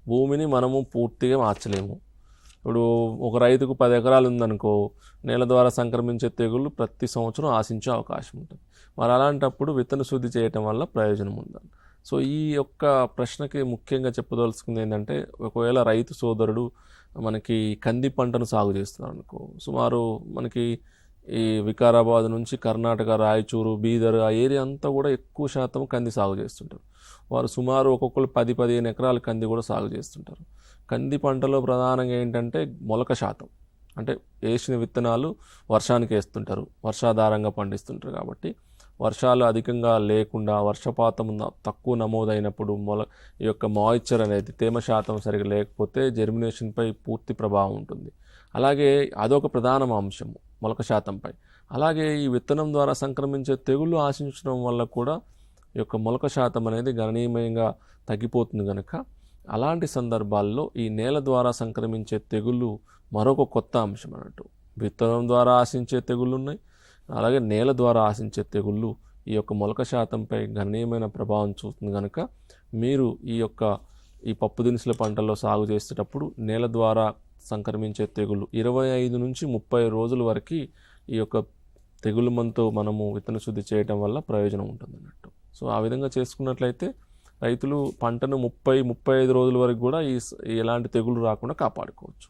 భూమిని మనము పూర్తిగా మార్చలేము. ఇప్పుడు ఒక రైతుకు 10 ఎకరాలు ఉందనుకో, నేల ద్వారా సంక్రమించే తెగుళ్ళు ప్రతి సంవత్సరం ఆశించే అవకాశం ఉంటుంది. మరి అలాంటప్పుడు విత్తన శుద్ధి చేయటం వల్ల ప్రయోజనం ఉందని. సో ఈ యొక్క ప్రశ్నకి ముఖ్యంగా చెప్పదలుచుకుంది ఏంటంటే, ఒకవేళ రైతు సోదరుడు మనకి కంది పంటను సాగు చేస్తున్నారు అనుకో, సుమారు మనకి ఈ వికారాబాద్ నుంచి కర్ణాటక, రాయచూరు, బీదర్ ఆ ఏరియా అంతా కూడా ఎక్కువ శాతం కంది సాగు చేస్తుంటారు. వారు సుమారు ఒక్కొక్కరు 10-15 ఎకరాల కంది కూడా సాగు చేస్తుంటారు. కంది పంటలో ప్రధానంగా ఏంటంటే మొలక శాతం, అంటే వేసిన విత్తనాలు వర్షానికి వేస్తుంటారు, వర్షాధారంగా పండిస్తుంటారు. కాబట్టి వర్షాలు అధికంగా లేకుండా వర్షపాతం తక్కువ నమోదైనప్పుడు ఈ యొక్క మాయిశ్చర్ అనేది, తేమ శాతం సరిగా లేకపోతే జెర్మినేషన్పై పూర్తి ప్రభావం ఉంటుంది. అలాగే అదొక ప్రధాన అంశము మొలక శాతంపై. అలాగే ఈ విత్తనం ద్వారా సంక్రమించే తెగుళ్ళు ఆశించడం వల్ల కూడా ఈ యొక్క మొలక శాతం అనేది గణనీయంగా తగ్గిపోతుంది కనుక, అలాంటి సందర్భాల్లో ఈ నేల ద్వారా సంక్రమించే తెగుళ్ళు మరొక కొత్త అంశం అన్నట్టు. విత్తనం ద్వారా ఆశించే తెగుళ్ళు ఉన్నాయి, అలాగే నేల ద్వారా ఆశించే తెగుళ్ళు ఈ యొక్క మొలక శాతంపై గణనీయమైన ప్రభావం చూస్తుంది కనుక, మీరు ఈ పప్పు దినుసుల పంటల్లో సాగు చేసేటప్పుడు నేల ద్వారా సంక్రమించే తెగుళ్ళు 25 నుంచి 30 రోజుల వరకు ఈ యొక్క తెగులు మందుతో మనము విత్తన శుద్ధి చేయడం వల్ల ప్రయోజనం ఉంటుంది అన్నట్టు. సో ఆ విధంగా చేసుకున్నట్లయితే రైతులు పంటను 30-35 రోజుల వరకు కూడా ఎలాంటి తెగులు రాకుండా కాపాడుకోవచ్చు.